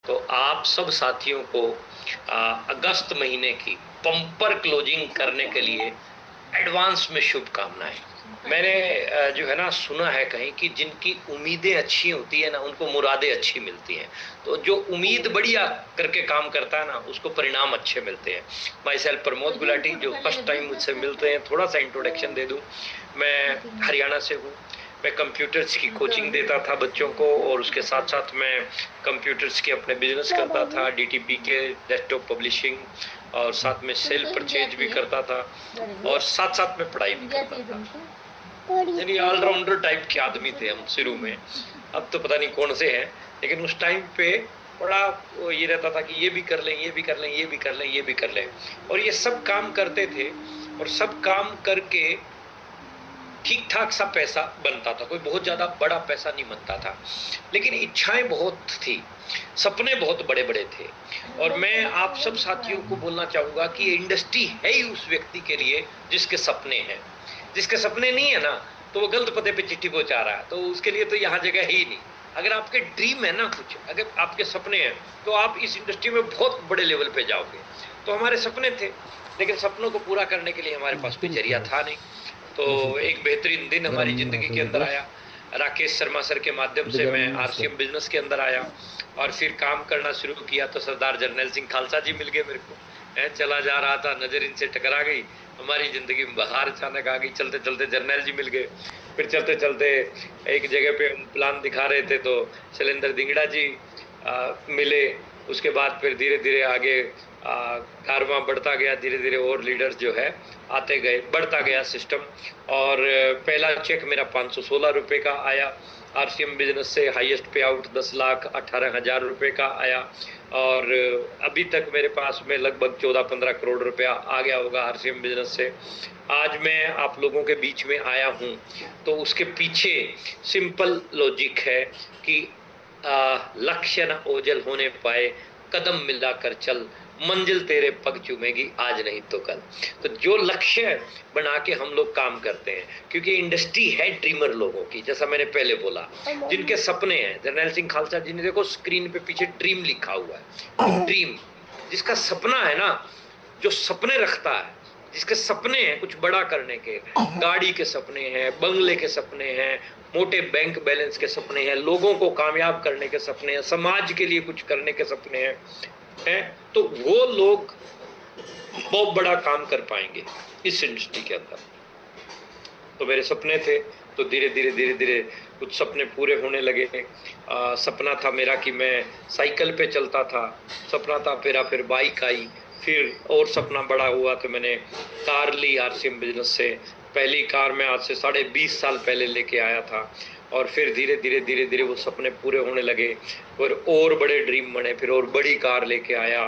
तो आप सब साथियों को अगस्त महीने की पंपर क्लोजिंग करने के लिए एडवांस में शुभकामनाएं। मैंने जो है ना सुना है कहीं कि जिनकी उम्मीदें अच्छी होती है ना उनको मुरादें अच्छी मिलती हैं। तो जो उम्मीद बढ़िया करके काम करता है ना उसको परिणाम अच्छे मिलते हैं। माई सेल्फ प्रमोद गुलाटी, जो फर्स्ट टाइम मुझसे मिलते हैं, थोड़ा सा इंट्रोडक्शन दे दूं। मैं हरियाणा से हूँ। मैं कंप्यूटर्स की कोचिंग देता था बच्चों को, और उसके साथ साथ मैं कंप्यूटर्स के अपने बिजनेस करता था, डीटीपी के डेस्कटॉप पब्लिशिंग, और साथ में सेल परचेज भी करता था, और साथ साथ में पढ़ाई भी करता था। यानी ऑलराउंडर टाइप के आदमी थे हम शुरू में। अब तो पता नहीं कौन से हैं, लेकिन उस टाइम पे बड़ा ये रहता था कि ये भी कर लें, ये भी कर लें, ये भी कर लें, ये भी कर लें, और ये सब काम करते थे। और सब काम करके ठीक ठाक सा पैसा बनता था, कोई बहुत ज्यादा बड़ा पैसा नहीं बनता था, लेकिन इच्छाएं बहुत थी, सपने बहुत बड़े बड़े थे। और मैं आप सब साथियों को बोलना चाहूंगा कि ये इंडस्ट्री है ही उस व्यक्ति के लिए जिसके सपने हैं। जिसके सपने नहीं है ना तो वो गलत पते पे चिट्ठी पहुंचा रहा है, तो उसके लिए तो यहाँ जगह ही नहीं। अगर आपके ड्रीम है ना कुछ, अगर आपके सपने हैं, तो आप इस इंडस्ट्री में बहुत बड़े लेवल पे जाओगे। तो हमारे सपने थे, लेकिन सपनों को पूरा करने के लिए हमारे पास कोई जरिया था नहीं। तो एक बेहतरीन दिन हमारी जिंदगी के अंदर आया। राकेश शर्मा सर के माध्यम से मैं आरसीएम बिजनेस के अंदर आया, और फिर काम करना शुरू किया तो सरदार जरनैल सिंह खालसा जी मिल गए मेरे को। चला जा रहा था, नजर इनसे टकरा गई, हमारी जिंदगी में बहार अचानक आ गई। चलते चलते जरनैल जी मिल गए। फिर चलते चलते एक जगह पे हम प्लान दिखा रहे थे तो शैलेंद्र दिंगड़ा जी मिले। उसके बाद फिर धीरे धीरे आगे कारवां बढ़ता गया, धीरे धीरे और लीडर्स जो है आते गए, बढ़ता गया सिस्टम। और पहला चेक मेरा 516 रुपये का आया। आरसीएम बिजनेस से हाईएस्ट पे आउट 10,18,000 रुपये का आया। और अभी तक मेरे पास में लगभग 14-15 करोड़ रुपया आ गया होगा आरसीएम बिजनेस से। आज मैं आप लोगों के बीच में आया हूँ तो उसके पीछे सिंपल लॉजिक है कि लक्ष्य न ओझल होने पाए, कदम मिलाकर चल, मंजिल तेरे पग चूमेगी आज नहीं तो कल। तो जो लक्ष्य बना के हम लोग काम करते हैं, क्योंकि इंडस्ट्री है ड्रीमर लोगों की, जैसा मैंने पहले बोला, जिनके सपने हैं। जरनैल सिंह खालसा जी ने देखो स्क्रीन पे पीछे ड्रीम लिखा हुआ है। ड्रीम, जिसका सपना है ना, जो सपने रखता है, जिसके सपने हैं कुछ बड़ा करने के, गाड़ी के सपने हैं, बंगले के सपने हैं, मोटे बैंक बैलेंस के सपने हैं, लोगों को कामयाब करने के सपने हैं, समाज के लिए कुछ करने के सपने हैं, तो वो लोग बहुत बड़ा काम कर पाएंगे इस इंडस्ट्री के अंदर। तो मेरे सपने थे, तो धीरे धीरे कुछ सपने पूरे होने लगे। सपना था मेरा कि मैं साइकिल पे चलता था, सपना था मेरा, फिर बाइक आई, फिर और सपना बड़ा हुआ तो मैंने कार ली आरसीएम बिजनेस से। पहली कार मैं आज से 20.5 साल पहले लेके आया था। और फिर धीरे धीरे वो सपने पूरे होने लगे, और बड़े ड्रीम बने। फिर और बड़ी कार लेके आया,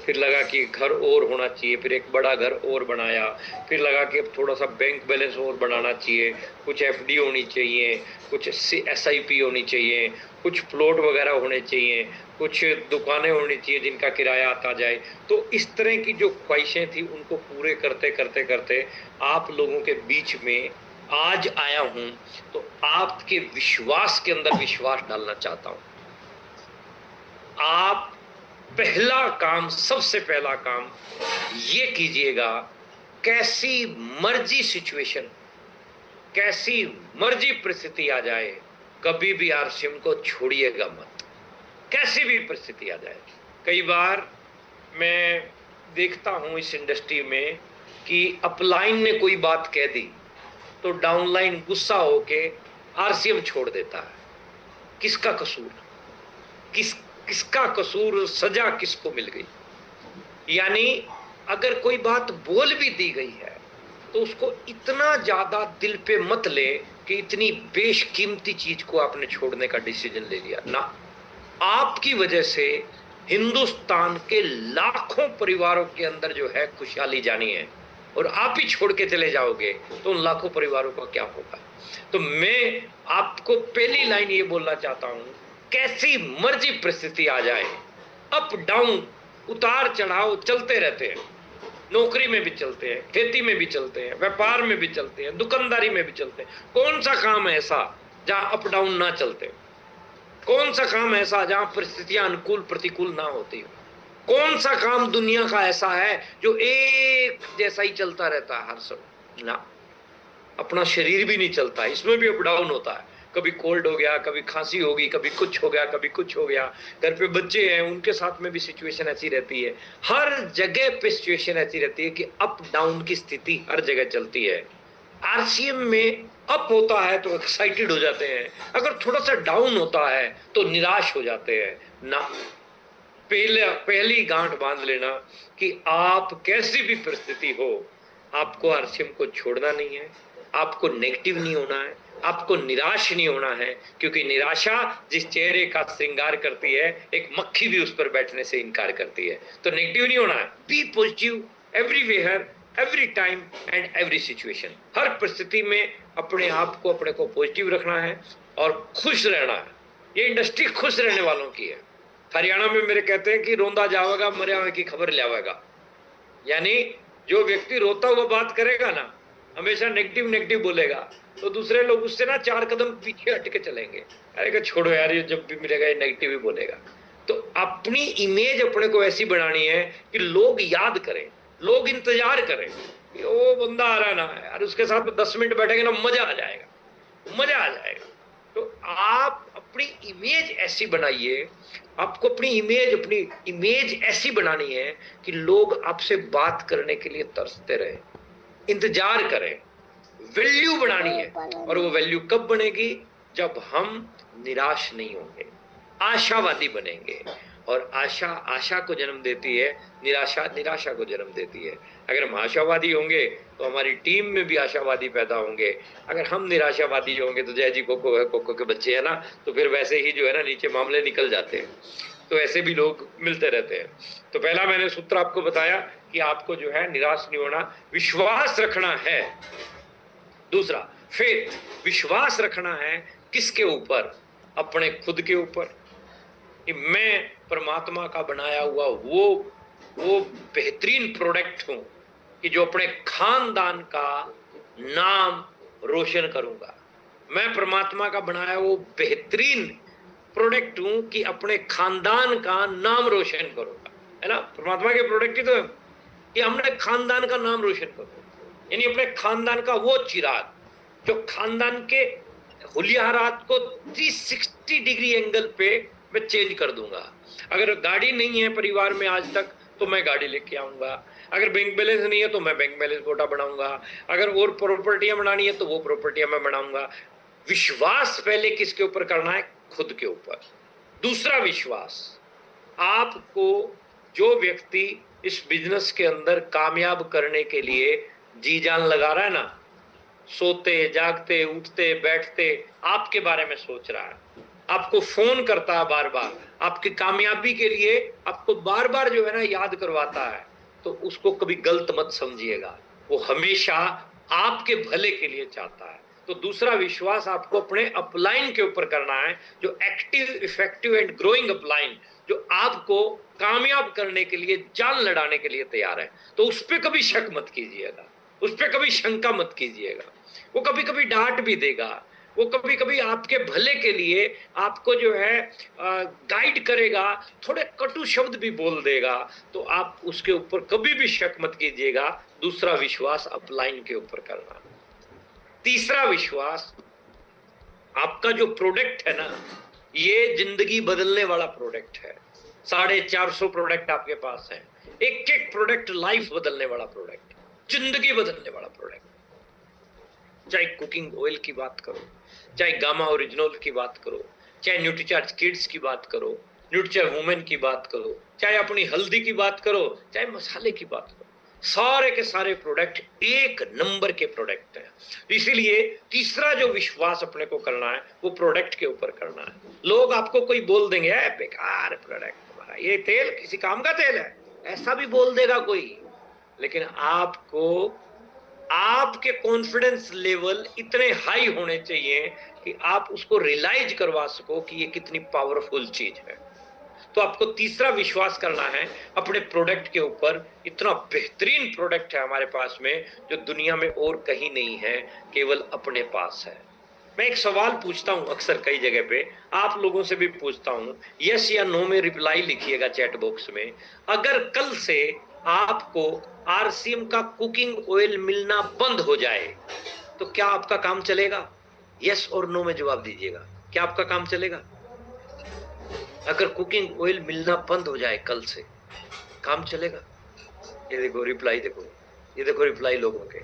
फिर लगा कि घर और होना चाहिए, फिर एक बड़ा घर और बनाया, फिर लगा कि अब थोड़ा सा बैंक बैलेंस और बढ़ाना चाहिए, कुछ एफडी होनी चाहिए, कुछ एसआईपी होनी चाहिए, कुछ प्लॉट वगैरह होने चाहिए, कुछ दुकानें होनी चाहिए जिनका किराया आता जाए। तो इस तरह की जो ख्वाहिशें थी उनको पूरे करते करते करते आप लोगों के बीच में आज आया हूं। तो आपके विश्वास के अंदर विश्वास डालना चाहता हूं। आप पहला काम, सबसे पहला काम ये कीजिएगा, कैसी मर्जी सिचुएशन, कैसी मर्जी परिस्थिति आ जाए, कभी भी आरसीएम को छोड़िएगा मत, कैसी भी परिस्थिति आ जाए। कई बार मैं देखता हूं इस इंडस्ट्री में कि अपलाइन ने कोई बात कह दी तो डाउनलाइन गुस्सा होके आरसीएम छोड़ देता है। किसका कसूर, किसका कसूर, सजा किसको मिल गई? यानी अगर कोई बात बोल भी दी गई है तो उसको इतना ज्यादा दिल पे मत ले कि इतनी बेशकीमती चीज को आपने छोड़ने का डिसीजन ले लिया ना। आपकी वजह से हिंदुस्तान के लाखों परिवारों के अंदर जो है खुशहाली जानी है, और आप ही छोड़ के चले जाओगे तो उन लाखों परिवारों का क्या होगा। तो मैं आपको पहली लाइन ये बोलना चाहता हूं, कैसी मर्जी परिस्थिति आ जाए, अप डाउन, उतार चढ़ाव चलते रहते हैं। नौकरी में भी चलते हैं, खेती में भी चलते हैं, व्यापार में भी चलते हैं, दुकानदारी में भी चलते हैं। कौन सा काम है ऐसा जहां अप डाउन ना चलते? कौन सा काम ऐसा जहां परिस्थितियां अनुकूल प्रतिकूल ना होती हो? कौन सा काम दुनिया का ऐसा है जो एक जैसा ही चलता रहता है हर समय? ना, अपना शरीर भी नहीं चलता, इसमें भी अप डाउन होता है। कभी कोल्ड हो गया, कभी खांसी होगी, कभी कुछ हो गया, कभी कुछ हो गया। घर पे बच्चे हैं, उनके साथ में भी सिचुएशन ऐसी रहती है। हर जगह पे सिचुएशन ऐसी रहती है कि अप डाउन की स्थिति हर जगह चलती है। आरसीएम में अप होता है तो एक्साइटेड हो जाते हैं, अगर थोड़ा सा डाउन होता है तो निराश हो जाते हैं। ना, पहली गांठ बांध लेना कि आप कैसी भी परिस्थिति हो, आपको आरसीएम को छोड़ना नहीं है, आपको नेगेटिव नहीं होना है, आपको निराश नहीं होना है, क्योंकि निराशा जिस चेहरे का श्रृंगार करती है, एक मक्खी भी उस पर बैठने से इनकार करती है। तो नेगेटिव नहीं होना है, be positive everywhere, every time and every situation. हर परिस्थिति में अपने आप को, अपने को पॉजिटिव रखना है और खुश रहना है। ये इंडस्ट्री खुश रहने वालों की है। हरियाणा में मेरे कहते हैं कि रोंदा जावेगा मरिया हुए की खबर लावेगा। यानी जो व्यक्ति रोता हुआ बात करेगा ना, हमेशा नेगेटिव नेगेटिव बोलेगा, तो दूसरे लोग उससे ना 4 कदम पीछे हट के चलेंगे। अरे छोड़ो यार, ये जब भी मिलेगा ये नेगेटिव ही बोलेगा। तो अपनी इमेज अपने को ऐसी बनानी है कि लोग याद करें, लोग इंतजार करें कि वो बंदा आ रहा ना यार, उसके साथ 10 मिनट बैठेंगे ना, मजा आ जाएगा, मजा आ जाएगा। तो आप अपनी इमेज ऐसी बनाइए, आपको अपनी इमेज ऐसी बनानी है कि लोग आपसे बात करने के लिए तरसते रहे, इंतजार करें। वैल्यू बनानी है, और वो वैल्यू कब बनेगी? जब हम निराश नहीं होंगे, आशावादी बनेंगे। और आशा को जन्म देती है, निराशा को जन्म देती है। अगर हम आशावादी होंगे तो हमारी टीम में भी आशावादी पैदा होंगे। अगर हम निराशावादी होंगे तो जय जी कोको के बच्चे है ना, तो फिर वैसे ही जो है ना नीचे मामले निकल जाते हैं। तो ऐसे भी लोग मिलते रहते हैं। तो पहला मैंने सूत्र आपको बताया कि आपको जो है निराश नहीं होना, विश्वास रखना है। दूसरा, फेथ, विश्वास रखना है किसके ऊपर? अपने खुद के ऊपर, कि मैं परमात्मा का बनाया हुआ वो बेहतरीन प्रोडक्ट हूं कि जो अपने खानदान का नाम रोशन करूंगा। मैं परमात्मा का बनाया वो बेहतरीन प्रोडक्ट हूं कि अपने खानदान का नाम रोशन करूंगा। है ना, परमात्मा के प्रोडक्ट ही तो है कि हमने खानदान का नाम रोशन करो, यानी अपने खानदान का वो चिराग जो खानदान के हुलियारात को 360 डिग्री एंगल पे मैं चेंज कर दूंगा। अगर गाड़ी नहीं है परिवार में आज तक तो मैं गाड़ी लेके आऊंगा। अगर बैंक बैलेंस नहीं है तो मैं बैंक बैलेंस कोटा बनाऊंगा। अगर और प्रॉपर्टियां बनानी है तो वो प्रॉपर्टियां मैं बनाऊंगा। विश्वास पहले किसके ऊपर करना है? खुद के ऊपर। दूसरा विश्वास, आपको जो व्यक्ति इस बिजनेस के अंदर कामयाब करने के लिए जी जान लगा रहा है ना, सोते जागते उठते बैठते आपके बारे में सोच रहा है, आपको फोन करता है बार बार, आपकी कामयाबी के लिए आपको बार बार जो है ना याद करवाता है, तो उसको कभी गलत मत समझिएगा। वो हमेशा आपके भले के लिए चाहता है। तो दूसरा विश्वास आपको अपने अपलाइन के ऊपर करना है, जो active, effective and growing upline, जो आपको कामयाब करने के लिए, जान लड़ाने के लिए तैयार है। तो उस पर कभी शक मत कीजिएगा, उस पर कभी शंका मत कीजिएगा। वो कभी कभी डांट भी देगा, वो कभी कभी आपके भले के लिए आपको जो है गाइड करेगा, थोड़े कटु शब्द भी बोल देगा, तो आप उसके ऊपर कभी भी शक मत कीजिएगा। दूसरा विश्वास अपलाइन के ऊपर करना। तीसरा विश्वास, आपका जो प्रोडक्ट है ना, ये जिंदगी बदलने वाला प्रोडक्ट है। 450 प्रोडक्ट आपके पास है, एक एक प्रोडक्ट लाइफ बदलने वाला प्रोडक्ट, जिंदगी बदलने वाला प्रोडक्ट। चाहे कुकिंग ऑयल की बात करो, चाहे गामा ओरिजिनल की बात करो, चाहे न्यूट्रीचार्ज किड्स की बात करो, न्यूट्रीचार्ज वुमेन की बात करो, चाहे अपनी हल्दी की बात करो, चाहे मसाले की बात करो, सारे के सारे प्रोडक्ट एक नंबर के प्रोडक्ट हैं। इसीलिए तीसरा जो विश्वास अपने को करना है वो प्रोडक्ट के ऊपर करना है। लोग आपको कोई बोल देंगे बेकार प्रोडक्ट तुम्हारा, ये तेल किसी काम का तेल है, ऐसा भी बोल देगा कोई, लेकिन आपको आपके कॉन्फिडेंस लेवल इतने हाई होने चाहिए कि आप उसको रियलाइज करवा सको कि ये कितनी पावरफुल चीज है। तो आपको तीसरा विश्वास करना है अपने प्रोडक्ट के ऊपर। इतना बेहतरीन प्रोडक्ट है हमारे पास में जो दुनिया में और कहीं नहीं है, केवल अपने पास है। मैं एक सवाल पूछता हूं अक्सर कई जगह पे, आप लोगों से भी पूछता हूं, यस या नो में रिप्लाई लिखिएगा चैट बॉक्स में। अगर कल से आपको आरसीएम का कुकिंग ऑयल मिलना बंद हो जाए तो क्या आपका काम चलेगा? यस और नो में जवाब दीजिएगा, क्या आपका काम चलेगा? अगर कुकिंग ऑयल मिलना बंद हो जाए कल से, काम चलेगा? ये देखो रिप्लाई, देखो ये देखो रिप्लाई लोगों के,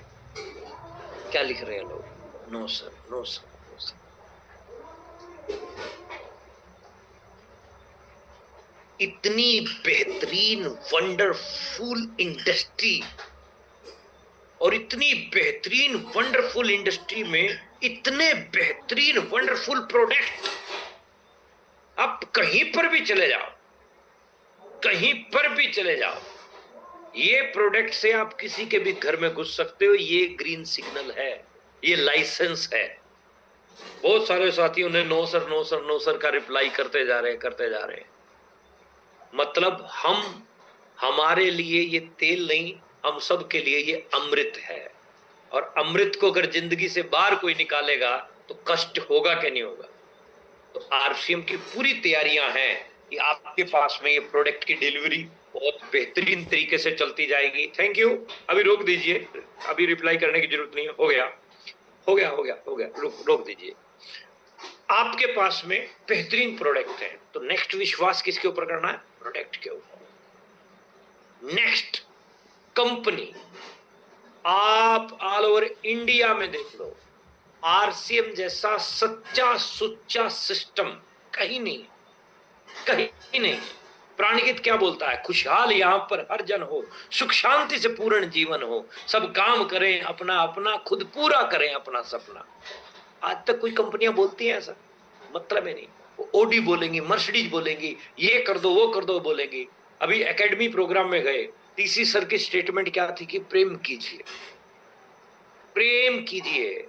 क्या लिख रहे हैं लोग? No sir, no sir, no sir. इतनी बेहतरीन वंडरफुल इंडस्ट्री, और इतनी बेहतरीन वंडरफुल इंडस्ट्री में इतने बेहतरीन वंडरफुल प्रोडक्ट, आप कहीं पर भी चले जाओ, कहीं पर भी चले जाओ, ये प्रोडक्ट से आप किसी के भी घर में घुस सकते हो। ये ग्रीन सिग्नल है, ये लाइसेंस है। बहुत सारे साथियों ने no sir, no sir, no sir का रिप्लाई करते जा रहे हैं, करते जा रहे हैं। मतलब हमारे लिए ये तेल नहीं, हम सब के लिए ये अमृत है। और अमृत को अगर जिंदगी से बाहर कोई निकालेगा तो कष्ट होगा कि नहीं होगा? तो आरसीएम की पूरी तैयारियां हैं कि आपके पास में ये प्रोडक्ट की डिलीवरी बहुत बेहतरीन तरीके से चलती जाएगी। थैंक यू, अभी रोक दीजिए, अभी रिप्लाई करने की जरूरत नहीं है। हो गया, हो गया, हो गया, हो गया, रोक दीजिए। आपके पास में बेहतरीन प्रोडक्ट है, तो नेक्स्ट विश्वास किसके ऊपर करना है? प्रोडक्ट के ऊपर। नेक्स्ट कंपनी, आप ऑल ओवर इंडिया में देख लो, आरसीएम जैसा सच्चा सुच्चा सिस्टम कहीं नहीं, कहीं नहीं। प्राणिकित क्या बोलता है? खुशहाल यहां पर हर जन हो, सुख शांति से पूर्ण जीवन हो, सब काम करें अपना अपना, खुद पूरा करें अपना सपना। आज तक कोई कंपनियां बोलती हैं ऐसा? मतलब है नहीं। वो ओडी बोलेंगी, मर्सिडीज बोलेंगी, ये कर दो वो कर दो बोलेंगी। अभी एकेडमी प्रोग्राम में गए, टीसी सर की स्टेटमेंट क्या थी कि प्रेम कीजिए, प्रेम कीजिए।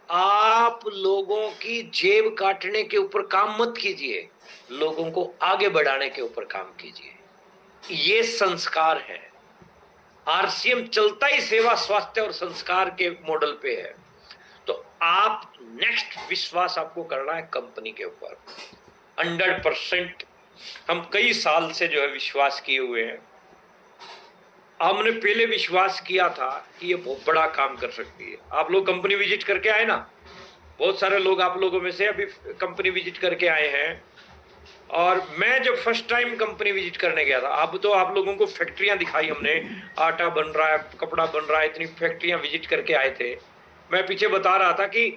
आप लोगों की जेब काटने के ऊपर काम मत कीजिए, लोगों को आगे बढ़ाने के ऊपर काम कीजिए। ये संस्कार है। आरसीएम चलता ही सेवा, स्वास्थ्य और संस्कार के मॉडल पे है। तो आप नेक्स्ट विश्वास आपको करना है कंपनी के ऊपर 100%। हम कई साल से जो है विश्वास किए हुए हैं। हमने पहले विश्वास किया था कि ये बहुत बड़ा काम कर सकती है। आप लोग कंपनी विजिट करके आए ना, बहुत सारे लोग आप लोगों में से अभी कंपनी विजिट करके आए हैं। और मैं जब फर्स्ट टाइम कंपनी विजिट करने गया था, अब तो आप लोगों को फैक्ट्रियां दिखाई हमने, आटा बन रहा है, कपड़ा बन रहा है, इतनी फैक्ट्रियां विजिट करके आए थे। मैं पीछे बता रहा था कि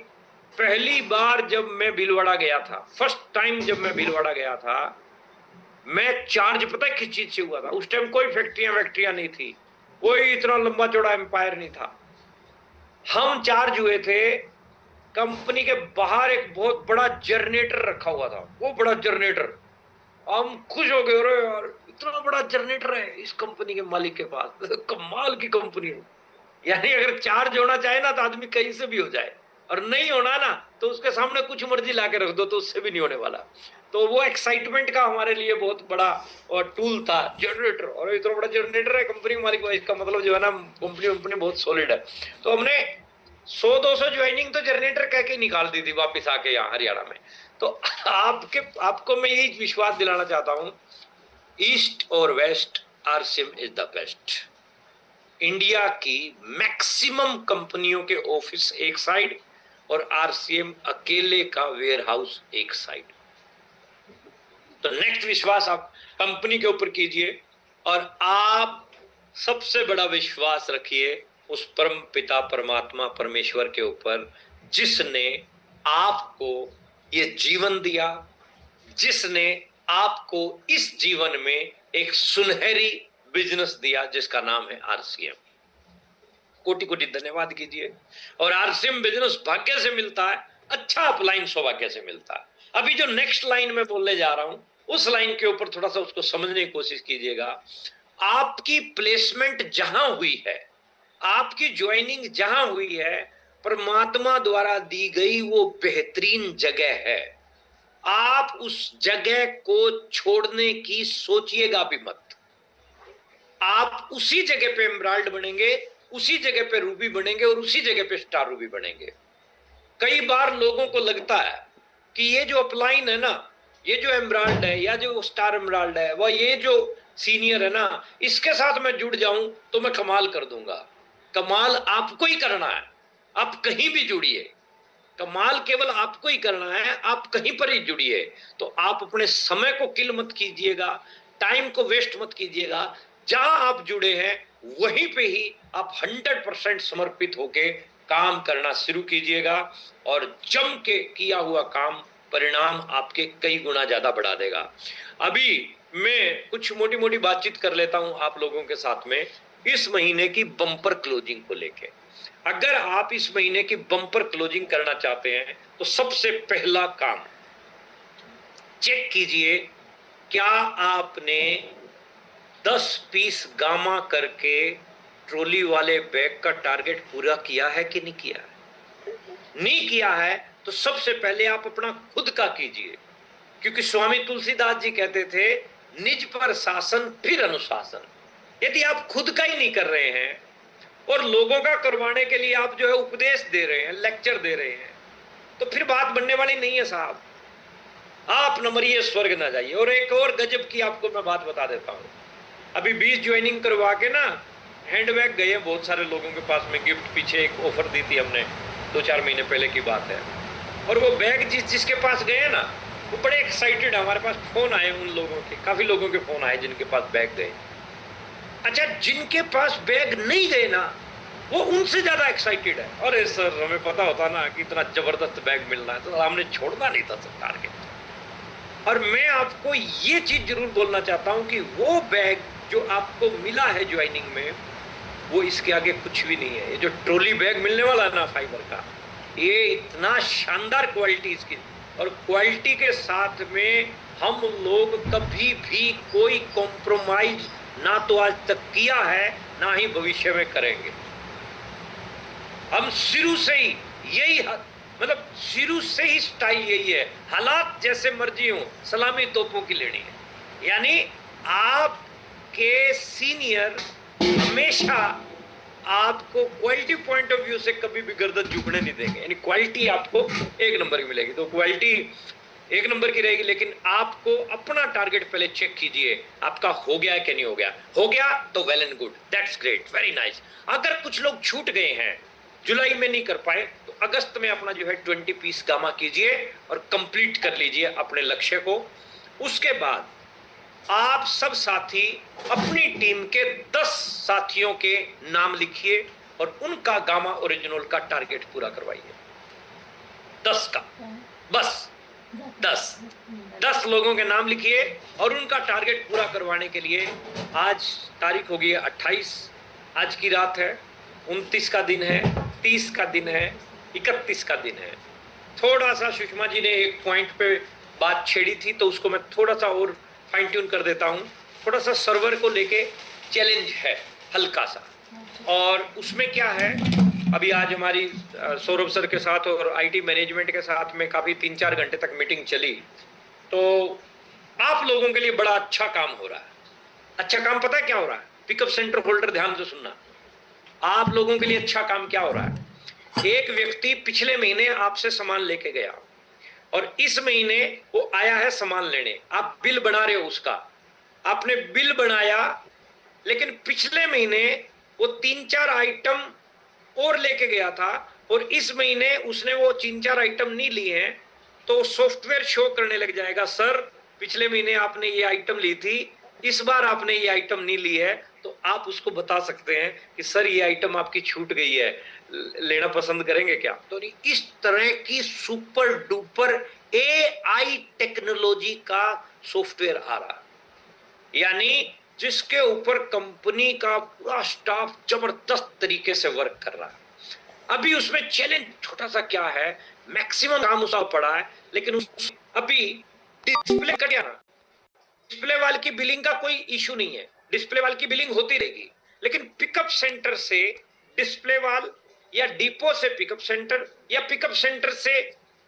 पहली बार जब मैं भीलवाड़ा गया था, फर्स्ट टाइम जब मैं भीलवाड़ा गया था, मैं चार्ज पता है किस चीज से हुआ था? उस टाइम कोई फैक्ट्रियां नहीं थी, कोई इतना लंबा चौड़ा एम्पायर नहीं था। हम चार्ज हुए थे, कंपनी के बाहर एक बहुत बड़ा जनरेटर रखा हुआ था, वो बड़ा जनरेटर। हम खुश हो गए, अरे यार इतना बड़ा जनरेटर है इस कंपनी के मालिक के पास, कमाल की कंपनी है। यानी अगर चार्ज होना चाहे ना तो आदमी कहीं से भी हो जाए, और नहीं होना ना तो उसके सामने कुछ मर्जी ला के रख दो तो उससे भी नहीं होने वाला। तो वो एक्साइटमेंट का हमारे लिए बहुत बड़ा और टूल था जनरेटर। और इतना बड़ा जनरेटर है कंपनी मालिक, इसका मतलब जो है ना कंपनी बहुत सॉलिड है। तो हमने 100-200 ज्वाइनिंग तो जनरेटर कह के निकाल दी थी वापिस आके यहाँ हरियाणा में। तो आपको मैं यही विश्वास दिलाना चाहता हूँ, ईस्ट और west, RCM is the best. India की मैक्सिमम कंपनियों के ऑफिस एक साइड और आरसीएम अकेले का वेयर हाउस एक साइड। तो नेक्स्ट विश्वास आप कंपनी के ऊपर कीजिए, और आप सबसे बड़ा विश्वास रखिए उस परम पिता परमात्मा परमेश्वर के ऊपर, जिसने आपको ये जीवन दिया, जिसने आपको इस जीवन में एक सुनहरी बिजनेस दिया जिसका नाम है आरसीएम। कोटि कोटि धन्यवाद कीजिए। और आरसीएम बिजनेस भाग्य से मिलता है, अच्छा अपलाइन सौभाग्य से मिलता है। अभी जो नेक्स्ट लाइन में बोलने जा रहा हूं, उस लाइन के ऊपर थोड़ा सा उसको समझने की कोशिश कीजिएगा। आपकी प्लेसमेंट जहां हुई है, आपकी ज्वाइनिंग जहां हुई है, परमात्मा द्वारा दी गई वो बेहतरीन जगह है। आप उस जगह को छोड़ने की सोचिएगा भी मत। आप उसी जगह पे एमराल्ड बनेंगे, उसी जगह पे रूबी बनेंगे और उसी जगह पे स्टार रूबी बनेंगे। कई बार लोगों को लगता है कि ये जो अपलाइन है ना, ये जो एमराल्ड है या जो स्टार एमराल्ड है, वह ये जो सीनियर है ना, इसके साथ मैं जुड़ जाऊं तो मैं कमाल कर दूंगा। कमाल आपको ही करना है, आप कहीं भी जुड़िए, कमाल केवल आपको ही करना है, आप कहीं पर ही जुड़िए। तो आप अपने समय को किल मत कीजिएगा, टाइम को वेस्ट मत कीजिएगा। जहां आप जुड़े हैं वहीं पे ही आप 100% समर्पित होके काम करना शुरू कीजिएगा, और जम के किया हुआ काम परिणाम आपके कई गुना ज्यादा बढ़ा देगा। अभी मैं कुछ मोटी मोटी बातचीत कर लेता हूं आप लोगों के साथ में इस महीने की बम्पर क्लोजिंग को लेके। अगर आप इस महीने की बम्पर क्लोजिंग करना चाहते हैं तो सबसे पहला काम, चेक कीजिए क्या आपने 10 पीस गामा करके ट्रॉली वाले बैग का टारगेट पूरा किया है कि नहीं किया है। नहीं किया है तो सबसे पहले आप अपना खुद का कीजिए, क्योंकि स्वामी तुलसीदास जी कहते थे निज पर शासन फिर अनुशासन। यदि आप खुद का ही नहीं कर रहे हैं और लोगों का करवाने के लिए आप जो है उपदेश दे रहे हैं, लेक्चर दे रहे हैं, तो फिर बात बनने वाली नहीं है साहब। आप न मरिए स्वर्ग न जाइए। और एक और गजब की आपको मैं बात बता देता हूं। अभी 20 ज्वाइनिंग करवा के ना हैंडबैग गए बहुत सारे लोगों के पास में गिफ्ट। पीछे एक ऑफर दी थी हमने, 2-4 महीने पहले की बात है। और वो बैग जिसके पास गए ना, वो बड़े एक्साइटेड है। हमारे पास फोन आए उन लोगों के, काफी लोगों के फोन आए जिनके पास बैग गए। अच्छा, जिनके पास बैग नहीं गए ना, वो उनसे ज्यादा एक्साइटेड है। अरे सर, हमें पता होता ना कि इतना जबरदस्त बैग मिलना है तो हमने छोड़ना नहीं था सर टारगेट। और मैं आपको ये चीज जरूर बोलना चाहता हूं कि वो बैग जो आपको मिला है ज्वाइनिंग में, वो इसके आगे कुछ भी नहीं है। ये जो ट्रॉली बैग मिलने वाला है ना फाइबर का, ये इतना शानदार क्वालिटी इसकी, और क्वालिटी के साथ में हम लोग कभी भी कोई कॉम्प्रोमाइज ना तो आज तक किया है ना ही भविष्य में करेंगे। हम शुरू से ही यही, मतलब शुरू से ही स्टाइल यही है, हालात जैसे मर्जी हो सलामी तोपों की लेनी है। यानी आपके सीनियर हमेशा आपको क्वालिटी पॉइंट ऑफ व्यू से कभी भी गर्दन झुकने नहीं देंगे। यानी क्वालिटी आपको एक नंबर की मिलेगी, तो क्वालिटी एक नंबर की रहेगी। लेकिन आपको अपना टारगेट पहले चेक कीजिए, आपका हो गया है कि नहीं हो गया। हो गया तो well and good, that's great, very nice. अगर कुछ लोग छूट गए हैं, जुलाई में नहीं कर पाए, तो अगस्त में अपना जो है 20 पीस गामा कीजिए और कंप्लीट कर लीजिए अपने लक्ष्य को। उसके बाद आप सब साथी अपनी टीम के 10 साथियों के नाम लिखिए और उनका गामा ओरिजिनल का टारगेट पूरा करवाइए। 10 का, बस 10 लोगों के नाम लिखिए और उनका टारगेट पूरा करवाने के लिए आज तारीख होगी 28, आज की रात है, 29 का दिन है, 30 का दिन है, 31 का दिन है। थोड़ा सा सुषमा जी ने एक पॉइंट पे बात छेड़ी थी, तो उसको मैं थोड़ा सा और फाइन ट्यून कर देता हूँ। थोड़ा सा सर्वर को लेके चैलेंज है हल्का सा, और उसमें क्या है, अभी आज हमारी सौरभ सर के साथ और आईटी मैनेजमेंट के साथ में काफी 3-4 घंटे तक मीटिंग चली। तो आप लोगों के लिए बड़ा अच्छा काम हो रहा है। अच्छा काम पता है क्या हो रहा है? पिकअप सेंटर होल्डर ध्यान से सुनना, आप लोगों के लिए अच्छा काम क्या हो रहा है। एक व्यक्ति पिछले महीने आपसे सामान लेके गया और इस महीने वो आया है सामान लेने, आप बिल बना रहे हो उसका, आपने बिल बनाया, लेकिन पिछले महीने वो 3-4 आइटम और लेके गया था और इस महीने उसने वो 3-4 आइटम नहीं लिए हैं, तो सॉफ्टवेयर शो करने लग जाएगा, सर पिछले महीने आपने ये आइटम ली थी, इस बार आपने ये आइटम नहीं ली है। तो आप उसको बता सकते हैं कि सर ये आइटम आपकी छूट गई है, लेना पसंद करेंगे क्या। तो इस तरह की सुपर डुपर एआई टेक्नोलॉजी का सॉफ्टवेयर आ रहा, यानी जिसके ऊपर कंपनी का पूरा स्टाफ जबरदस्त तरीके से वर्क कर रहा है। अभी उसमें चैलेंज छोटा सा क्या है, मैक्सिमम काम उसका पड़ा है, लेकिन उस अभी डिस्प्ले कट गया ना, डिस्प्ले वाल की बिलिंग का कोई इशू नहीं है, डिस्प्ले वाल की बिलिंग होती रहेगी, लेकिन पिकअप सेंटर से डिस्प्ले वाल या डिपो से पिकअप सेंटर या पिकअप सेंटर से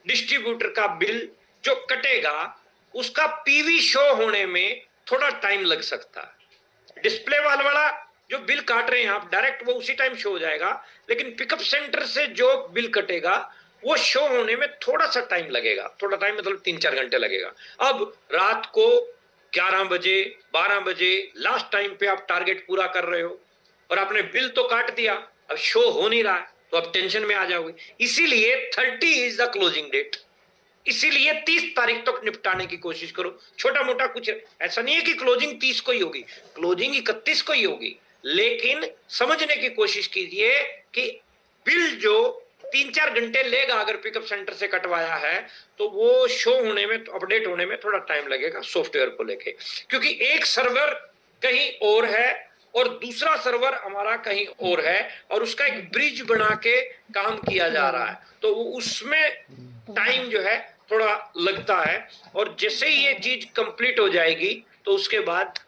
डिस्ट्रीब्यूटर का बिल जो कटेगा, उसका पीवी शो होने में थोड़ा टाइम लग सकता है। डिस्प्ले वाल वाला जो बिल काट रहे हैं आप डायरेक्ट, वो उसी टाइम शो हो जाएगा, लेकिन पिकअप सेंटर से जो बिल कटेगा वो शो होने में थोड़ा सा टाइम लगेगा, थोड़ा टाइम मतलब 3-4 घंटे लगेगा। अब रात को 11 बजे 12 बजे लास्ट टाइम पे आप टारगेट पूरा कर रहे हो और आपने बिल तो काट दिया, अब शो हो नहीं रहा है, तो आप टेंशन में आ जाओगे। इसीलिए 30 इज द क्लोजिंग डेट। इसीलिए 30 तारीख तक निपटाने की कोशिश करो। छोटा मोटा कुछ ऐसा नहीं है कि क्लोजिंग 30 को ही होगी, क्लोजिंग 31 को ही होगी, लेकिन समझने की कोशिश कीजिए कि बिल जो 3-4 घंटे लेगा अगर पिकअप सेंटर से कटवाया है, तो वो शो होने में, अपडेट होने में थोड़ा टाइम लगेगा सॉफ्टवेयर को लेके, क्योंकि एक सर्वर कहीं और है और दूसरा सर्वर हमारा कहीं और है और उसका एक ब्रिज बना के काम किया जा रहा है, तो उसमें टाइम जो है थोड़ा लगता है। और जैसे ही ये चीज कंप्लीट हो जाएगी तो उसके बाद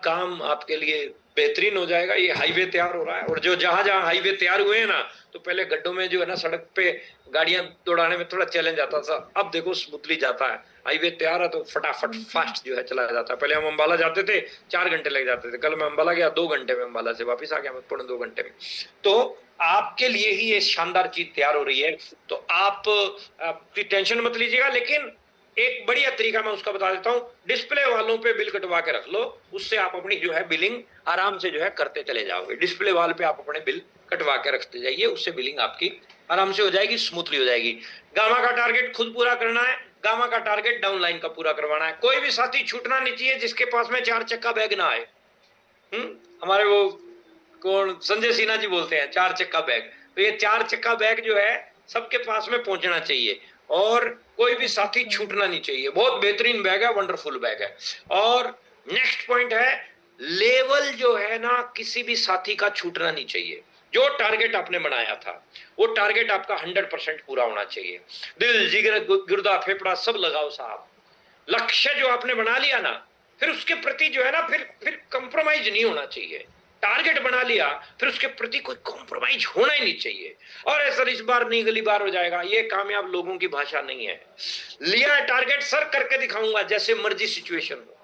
काम आपके लिए बेहतरीन हो जाएगा। ये हाईवे तैयार हो रहा है और जो जहां जहां हाईवे तैयार हुए हैं ना, तो पहले गड्ढों में जो है ना सड़क पे गाड़ियां दौड़ाने में थोड़ा चैलेंज आता था, अब देखो स्मूथली जाता है। हाईवे तैयार है तो फटाफट फास्ट जो है चला जाता है। पहले हम अंबाला जाते थे 4 घंटे लग जाते थे, कल मैं अंबाला गया 2 घंटे में, अंबाला से वापस आ गया मैं 2.25 घंटे में। तो आपके लिए ही ये शानदार चीज तैयार हो रही है, तो आप टेंशन मत लीजिएगा। लेकिन एक बढ़िया तरीका मैं उसका बता देता हूं, डिस्प्ले वालों पे बिल कटवा के रख लो, उससे आप अपनी जो है बिलिंग आराम से जो है करते चले जाओगे। डिस्प्ले वाल पे आप अपने बिल कटवा के रखते जाइए, उससे बिलिंग आपकी आराम से हो जाएगी, स्मूथली हो जाएगी। गामा का टारगेट खुद पूरा करना है, गामा का टारगेट डाउनलाइन का पूरा करवाना है। कोई भी साथी छूटना नहीं चाहिए जिसके पास में 4 चक्का बैग ना आए। हमारे वो कौन संजय सिन्हा जी बोलते हैं 4 चक्का बैग, तो ये 4 चक्का बैग जो है सबके पास में पहुंचना चाहिए और कोई भी साथी छूटना नहीं चाहिए। बहुत बेहतरीन बैग है, वंडरफुल बैग है। और नेक्स्ट पॉइंट है, लेवल जो है ना किसी भी साथी का छूटना नहीं चाहिए। जो टारगेट आपने बनाया था वो टारगेट आपका 100% पूरा होना चाहिए। दिल जिगर गुर्दा फेफड़ा सब लगाओ साहब। लक्ष्य जो आपने बना लिया ना, फिर उसके प्रति जो है ना फिर कंप्रोमाइज नहीं होना चाहिए। टारगेट बना लिया, फिर उसके प्रति कोई कॉम्प्रोमाइज होना ही नहीं चाहिए। और सर इस बार नहीं अगली बार हो जाएगा, ये कामयाब लोगों की भाषा नहीं है। लिया है टारगेट, सर करके दिखाऊंगा, जैसे मर्जी सिचुएशन हो,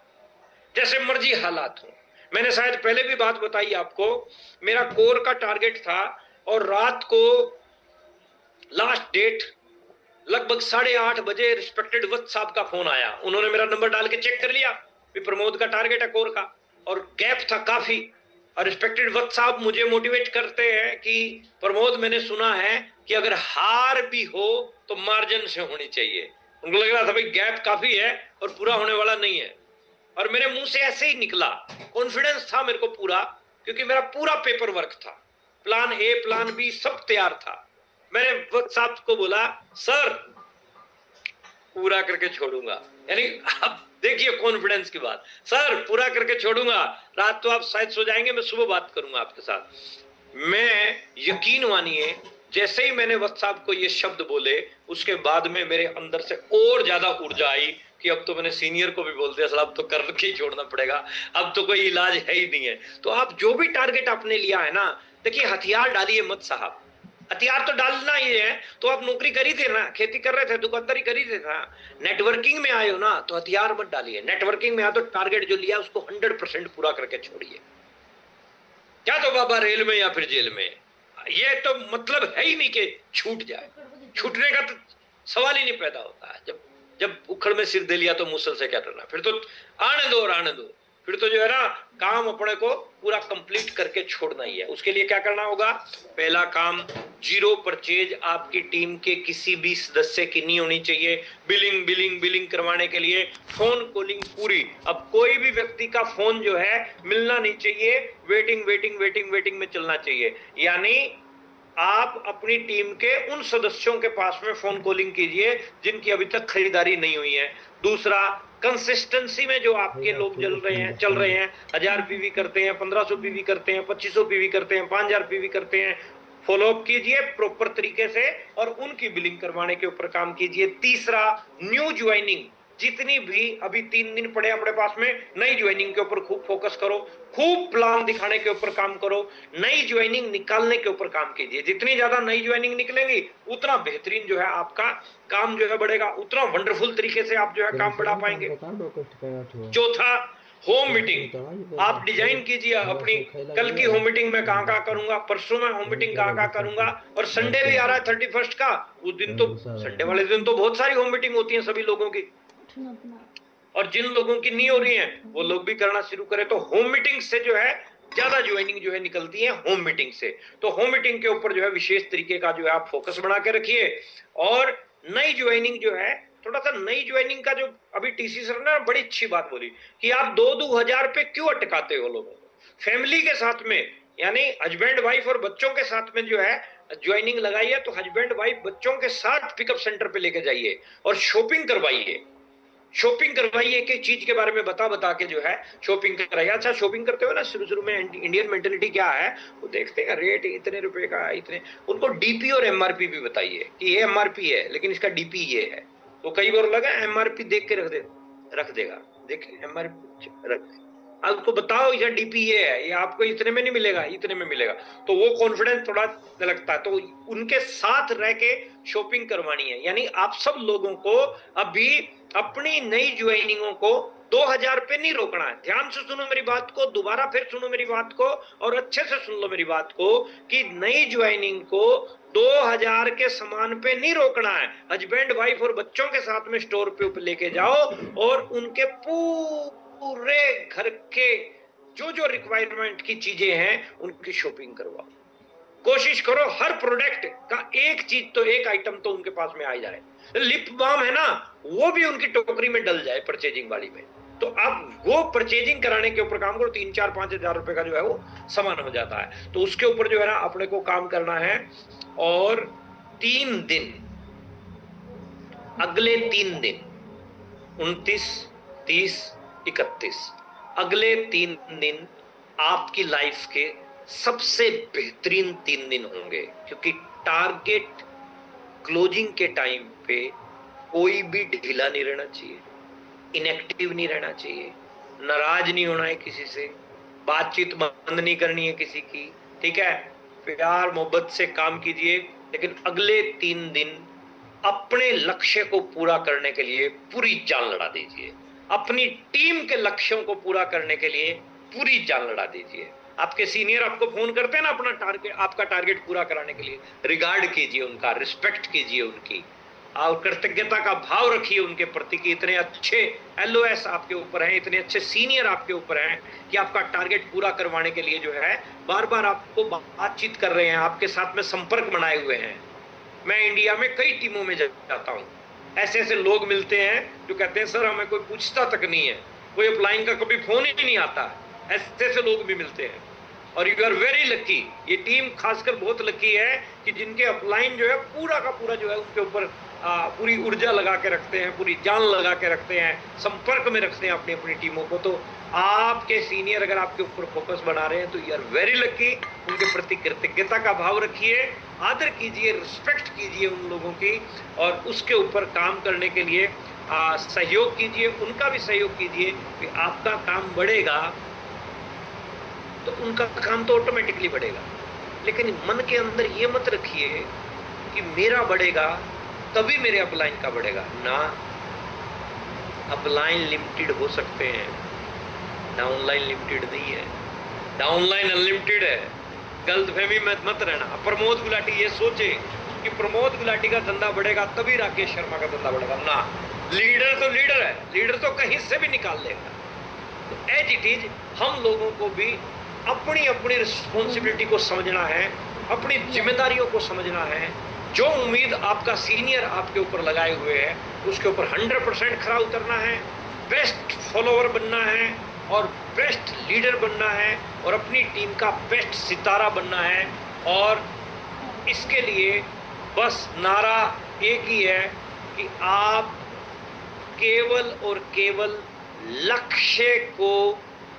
जैसे मर्जी हालात हो। मैंने शायद पहले भी बात बताई आपको, मेरा कोर का टारगेट था और रात को लास्ट डेट लगभग 8:30 बजे रिस्पेक्टेड वत्स साहब का फोन आया। उन्होंने मेरा नंबर डाल के चेक कर लिया कि प्रमोद का टारगेट है कोर का, और गैप था काफी। और रिस्पेक्टेड वत्स साहब मुझे मोटिवेट करते हैं कि प्रमोद मैंने सुना है कि अगर हार भी हो तो मार्जिन से होनी चाहिए। उनको लग रहा था भाई गैप काफी है और पूरा होने वाला नहीं है, और मेरे मुंह से ऐसे ही निकला। कॉन्फिडेंस था मेरे को पूरा, क्योंकि मेरा पूरा पेपर वर्क था, प्लान ए प्लान बी सब तैयार था। मैंने वक्त साहब को बोला सर पूरा करके छोड़ूंगा, यानी आप देखिए कॉन्फिडेंस की बात, सर पूरा करके छोड़ूंगा। रात तो आप शायद सो जाएंगे, मैं सुबह बात करूंगा आपके साथ। मैं यकीन मानिए जैसे ही मैंने वक्त साहब को ये शब्द बोले, उसके बाद में मेरे अंदर से और ज्यादा ऊर्जा आई कि अब तो मैंने सीनियर को भी बोल दिया सर अब तो करके ही छोड़ना पड़ेगा, अब तो कोई इलाज है ही नहीं है। तो आप जो भी टारगेट आपने लिया है ना, देखिए हथियार डालिए मत साहब, हथियार तो डालना ही है। तो आप नौकरी कर ही थे ना, खेती कर रहे थे, दुकानदारी कर ही थे ना, नेटवर्किंग में आए हो ना, तो हथियार मत डालिए। नेटवर्किंग में आए तो टारगेट जो लिया उसको 100% पूरा करके छोड़िए। क्या तो बाबा रेल में या फिर जेल में, ये तो मतलब है ही नहीं कि छूट जाए। छूटने का तो सवाल ही नहीं पैदा होता है। जब उखड़ में सिर दे लिया तो मुसल से क्या करना, फिर तो आने दो और आने दो। फिर तो जो है ना काम अपने को पूरा कंप्लीट करके छोड़ना ही है। उसके लिए क्या करना होगा, पहला काम, जीरो परचेज आपकी टीम के किसी भी सदस्य की नहीं होनी चाहिए। बिलिंग बिलिंग बिलिंग करवाने के लिए फोन कॉलिंग पूरी। अब कोई भी व्यक्ति का फोन जो है मिलना नहीं चाहिए, वेटिंग वेटिंग वेटिंग वेटिंग में चलना चाहिए। यानी आप अपनी टीम के उन सदस्यों के पास में फोन कॉलिंग कीजिए जिनकी अभी तक खरीदारी नहीं हुई है। दूसरा, कंसिस्टेंसी में जो आपके लोग चल रहे हैं 1000 पीवी करते हैं, 1500 पीवी करते हैं, 2500 पीवी करते हैं, 5000 पीवी करते हैं, फॉलोअप कीजिए प्रॉपर तरीके से और उनकी बिलिंग करवाने के ऊपर काम कीजिए। तीसरा, न्यू ज्वाइनिंग, जितनी भी अभी 3 दिन पड़े अपने पास में, नई ज्वाइनिंग के ऊपर खूब फोकस करो, खूब प्लान दिखाने के ऊपर काम करो, नई ज्वाइनिंग निकालने के ऊपर काम कीजिए। जितनी ज्यादा नई ज्वाइनिंग निकलेंगी उतना बेहतरीन जो है आपका काम जो है बढ़ेगा, उतना वंडरफुल तरीके से आप जो है काम बढ़ा पाएंगे। चौथा, होम मीटिंग आप डिजाइन कीजिए अपनी, कल की होम मीटिंग मैं कहाँ कहाँ करूंगा, परसों मैं होम मीटिंग कहाँ कहाँ करूंगा, और संडे भी आ रहा है 31 का, उस दिन तो संडे वाले दिन तो बहुत सारी होम मीटिंग होती है सभी लोगों की, और जिन लोगों की नहीं हो रही है वो लोग भी करना शुरू करें। तो होम मीटिंग से जो है ज्यादा ज्वाइनिंग जो है निकलती है होम मीटिंग से। तो होम मीटिंग के ऊपर जो है विशेष तरीके का जो है आप फोकस बना के रखिए। और नई ज्वाइनिंग जो है, थोड़ा सा नई ज्वाइनिंग का जो अभी टीसी सर ने बड़ी अच्छी बात बोली कि आप 2-2 हजार पे क्यों अटकाते हो लोगों को, फैमिली के साथ में, यानी हस्बैंड वाइफ और बच्चों के साथ में जो है ज्वाइनिंग लगाइए, तो हस्बैंड वाइफ बच्चों के साथ पिकअप सेंटर पे लेके जाइए और शॉपिंग करवाइए। शॉपिंग करवाइए, एक एक चीज के बारे में बता बता के जो है शॉपिंग कराइए। अच्छा, शॉपिंग करते हो ना, शुरू शुरू में इंडियन मेंटेलिटी क्या है, वो देखते हैं रेट इतने रुपए का, इतने, उनको डीपी और एमआरपी भी बताइए कि ये एमआरपी है लेकिन इसका डीपी ये है। तो कई बार लगा एमआरपी देख के रख देगा, देखे एमआरपी रख दे, आपको बताओ ये डीपी ये है, ये आपको इतने में नहीं मिलेगा, इतने में मिलेगा, तो वो कॉन्फिडेंस थोड़ा लगता है। तो उनके साथ रह के शॉपिंग करवानी है। यानी आप सब लोगों को अभी अपनी नई ज्वाइनिंगों को 2 हजार पे नहीं रोकना है। ध्यान से सुनो मेरी बात को, दोबारा फिर सुनो मेरी बात को, और अच्छे से सुन लो मेरी बात को कि नई ज्वाइनिंग को 2 हजार के सामान पे नहीं रोकना है। हस्बैंड वाइफ और बच्चों के साथ में स्टोर पे लेके जाओ और उनके पूरे घर के जो जो रिक्वायरमेंट की चीजें हैं उनकी शॉपिंग करवाओ। कोशिश करो हर प्रोडक्ट का एक चीज तो, एक आइटम तो उनके पास में आ जाए। लिप बाम है ना, वो भी उनकी टोकरी में डल जाए परचेजिंग वाली में। तो आप वो परचेजिंग कराने के ऊपर काम करो, 3-4-5 हजार रुपए का जो है वो सामान हो जाता है। तो उसके ऊपर जो है ना अपने को काम करना है। और 3 दिन, अगले 3 दिन 29, 30, 31, अगले 3 दिन आपकी लाइफ के सबसे बेहतरीन 3 दिन होंगे, क्योंकि टारगेट क्लोजिंग के टाइम पे कोई भी ढीला नहीं रहना चाहिए, इनएक्टिव नहीं रहना चाहिए, नाराज नहीं होना है किसी से, बातचीत बंद नहीं करनी है किसी की, ठीक है, प्यार मोहब्बत से काम कीजिए। लेकिन अगले 3 दिन अपने लक्ष्य को पूरा करने के लिए पूरी जान लड़ा दीजिए, अपनी टीम के लक्ष्यों को पूरा करने के लिए पूरी जान लड़ा दीजिए। आपके सीनियर आपको फोन करते हैं ना अपना टारगेट, आपका टारगेट पूरा कराने के लिए, रिगार्ड कीजिए उनका, रिस्पेक्ट कीजिए उनकी, और कृतज्ञता का भाव रखिए उनके प्रति कि इतने अच्छे एलओएस आपके ऊपर हैं, इतने अच्छे सीनियर आपके ऊपर हैं कि आपका टारगेट पूरा करवाने के लिए जो है बार बार आपको बातचीत कर रहे हैं, आपके साथ में संपर्क बनाए हुए हैं। मैं इंडिया में कई टीमों में जाता हूँ, ऐसे ऐसे लोग मिलते हैं जो कहते हैं सर हमें कोई पूछता तक नहीं है, कोई अपलाइन का कभी फोन ही नहीं आता, ऐसे ऐसे लोग भी मिलते हैं। और यू आर वेरी लकी, ये टीम खासकर बहुत लकी है कि जिनके अपलाइन जो है पूरा का पूरा जो है उसके ऊपर पूरी ऊर्जा लगा के रखते हैं, पूरी जान लगा के रखते हैं, संपर्क में रखते हैं अपनी अपनी टीमों को। तो आपके सीनियर अगर आपके ऊपर फोकस बना रहे हैं तो यू आर वेरी लकी, उनके प्रति कृतज्ञता का भाव रखिए, आदर कीजिए, रिस्पेक्ट कीजिए उन लोगों की, और उसके ऊपर काम करने के लिए सहयोग कीजिए, उनका भी सहयोग कीजिए कि आपका काम बढ़ेगा तो उनका काम तो ऑटोमेटिकली बढ़ेगा। लेकिन मन के अंदर ये मत रखिए कि मेरा बढ़ेगा तभी मेरे अपलाइन का बढ़ेगा ना। अपलाइन लिमिटेड हो सकते हैं, डाउनलाइन लिमिटेड नहीं है, डाउनलाइन अनलिमिटेड है। गलतफहमी में मत रहना। प्रमोद गुलाटी ये सोचे कि प्रमोद गुलाटी का धंधा बढ़ेगा तभी राकेश शर्मा का धंधा बढ़ेगा ना। लीडर तो लीडर है, लीडर तो कहीं से भी निकाल लेगा। तो एज इट इज हम लोगों को भी अपनी अपनी रिस्पॉन्सिबिलिटी को समझना है, अपनी जिम्मेदारियों को समझना है। जो उम्मीद आपका सीनियर आपके ऊपर लगाए हुए है उसके ऊपर 100% खरा उतरना है, बेस्ट फॉलोअर बनना है और बेस्ट लीडर बनना है और अपनी टीम का बेस्ट सितारा बनना है। और इसके लिए बस नारा एक ही है कि आप केवल और केवल लक्ष्य को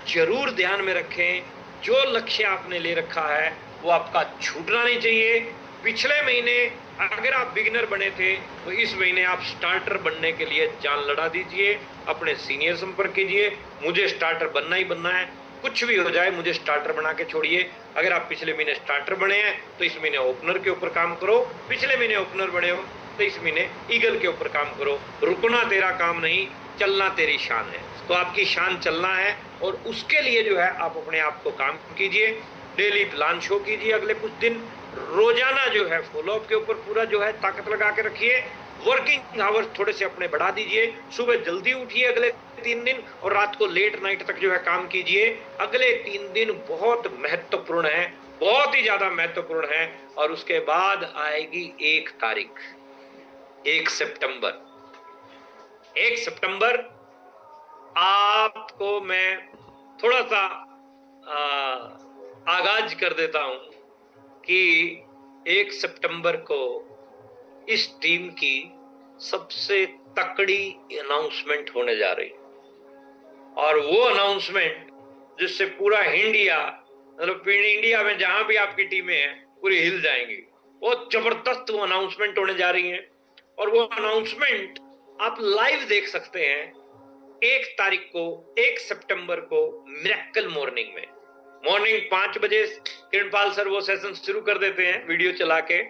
जरूर ध्यान में रखें। जो लक्ष्य आपने ले रखा है वो आपका छूटना नहीं चाहिए। पिछले महीने अगर आप बिगिनर बने थे तो इस महीने आप स्टार्टर बनने के लिए जान लड़ा दीजिए, अपने सीनियर संपर्क कीजिए। मुझे स्टार्टर बनना ही बनना है, कुछ भी हो जाए मुझे स्टार्टर बना के छोड़िए। अगर आप पिछले महीने स्टार्टर बने हैं तो इस महीने ओपनर के ऊपर काम करो, पिछले महीने ओपनर बने हो तो इस महीने ईगल के ऊपर काम करो। रुकना तेरा काम नहीं, चलना तेरी शान है। तो आपकी शान चलना है, और उसके लिए जो है आप अपने आप को काम कीजिए, डेली प्लान शो कीजिए, अगले कुछ दिन रोजाना जो है फॉलोअप के ऊपर पूरा जो है ताकत लगा के रखिए, वर्किंग आवर्स थोड़े से अपने बढ़ा दीजिए, सुबह जल्दी उठिए अगले 3 दिन और रात को लेट नाइट तक जो है काम कीजिए। अगले 3 दिन बहुत महत्वपूर्ण है, बहुत ही ज्यादा महत्वपूर्ण है। और उसके बाद आएगी 1 तारीख, 1 सितंबर। 1 सितंबर आपको मैं थोड़ा सा आगाज कर देता हूं कि 1 सितंबर को इस टीम की सबसे तकड़ी अनाउंसमेंट होने जा रही है। और वो अनाउंसमेंट जिससे पूरा इंडिया, मतलब इंडिया में जहां भी आपकी टीमें हैं पूरी हिल जाएंगी। वो जबरदस्त वो अनाउंसमेंट होने जा रही है। और वो अनाउंसमेंट आप लाइव देख सकते हैं 1 तारीख को, 1 सितंबर को मिरेकल मॉर्निंग में। मॉर्निंग 5 बजे किरणपाल सर वो सेशन शुरू कर देते हैं वीडियो चला के।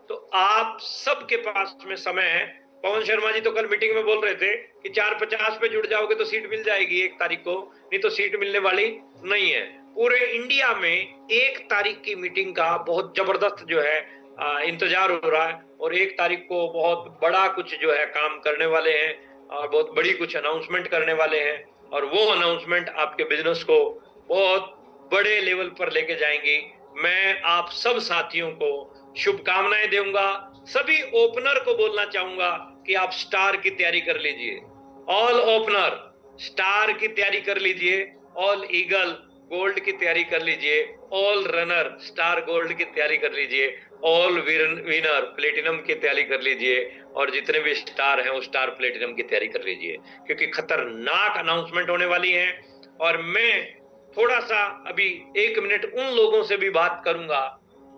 तो आप सबके पास में समय है। पवन शर्मा जी तो कल मीटिंग में बोल रहे थे कि 4:50 पे जुड़ जाओगे तो सीट मिल जाएगी 1 तारीख को, नहीं तो सीट मिलने वाली नहीं है। पूरे इंडिया में 1 तारीख की मीटिंग का बहुत जबरदस्त जो है इंतजार हो रहा है। और 1 तारीख को बहुत बड़ा कुछ जो है काम करने वाले हैं और बहुत बड़ी कुछ अनाउंसमेंट करने वाले हैं। और वो अनाउंसमेंट आपके बिजनेस को बहुत बड़े लेवल पर लेके जाएंगी। मैं आप सब साथियों को शुभकामनाएं दूंगा। सभी ओपनर को बोलना चाहूंगा कि आप स्टार की तैयारी कर लीजिए। ऑल ओपनर स्टार की तैयारी कर लीजिए, ऑल ईगल गोल्ड की तैयारी कर लीजिए, ऑल रनर स्टार गोल्ड की तैयारी कर लीजिए, ऑल विनर प्लेटिनम की तैयारी कर लीजिए, और जितने भी स्टार हैं वो स्टार प्लेटिनम की तैयारी कर लीजिए, क्योंकि खतरनाक अनाउंसमेंट होने वाली है। और मैं थोड़ा सा अभी 1 मिनट उन लोगों से भी बात करूंगा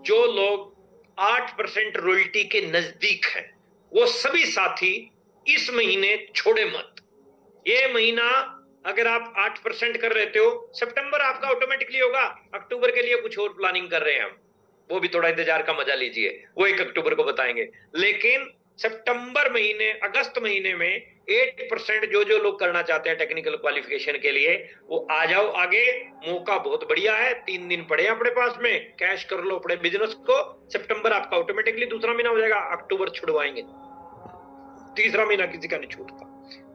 जो लोग 8% रॉयल्टी के नजदीक हैं। वो सभी साथी इस महीने छोड़े मत। ये महीना अगर आप 8% कर लेते हो, सितंबर आपका ऑटोमेटिकली होगा। अक्टूबर के लिए कुछ और प्लानिंग कर रहे हैं हम, वो भी थोड़ा इंतजार का मजा लीजिए, वो 1 अक्टूबर को बताएंगे। लेकिन सितंबर महीने, अगस्त महीने में 8% जो जो लोग करना चाहते हैं टेक्निकल क्वालिफिकेशन के लिए, वो आ जाओ आगे। मौका बहुत बढ़िया है, 3 दिन पड़े हैं अपने पास में, कैश कर लो अपने बिजनेस को। सितंबर आपका ऑटोमेटिकली दूसरा महीना हो जाएगा, अक्टूबर छुड़वाएंगे। तीसरा महीना किसी का नहीं छूटता,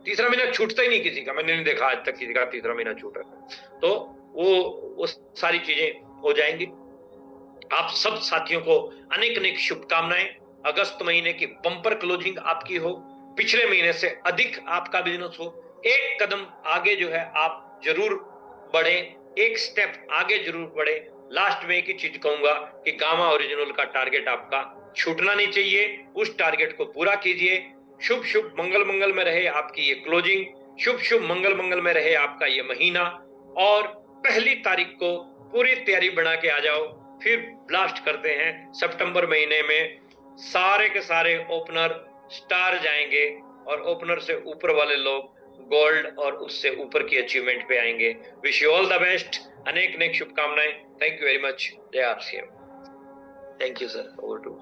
तीसरा महीना छूटता ही नहीं किसी का, मैंने नहीं देखा आज तक किसी का तीसरा महीना छूट रहा है। तो वो सारी चीजें हो जाएंगी। आप सब साथियों को अनेक अनेक शुभकामनाएं। अगस्त महीने की बम्पर क्लोजिंग आपकी हो, पिछले महीने से अधिक आपका बिजनेस हो, एक कदम आगे जो है आप जरूर बढ़े, एक स्टेप आगे जरूर बढ़े। लास्ट में एक ही चीज कहूंगा कि गामा ओरिजिनल का टारगेट आपका छूटना नहीं चाहिए, उस टारगेट को पूरा कीजिए। शुभ शुभ मंगल मंगल में रहे आपकी ये क्लोजिंग, शुभ शुभ मंगल मंगल में रहे आपका ये महीना। और 1 तारीख को पूरी तैयारी बना के आ जाओ, फिर ब्लास्ट करते हैं। सितंबर महीने में सारे के सारे ओपनर स्टार जाएंगे और ओपनर से ऊपर वाले लोग गोल्ड और उससे ऊपर की अचीवमेंट पे आएंगे। Wish you all the best, अनेक अनेक शुभकामनाएं। Thank you very much. जय RCM. Thank you sir, over to.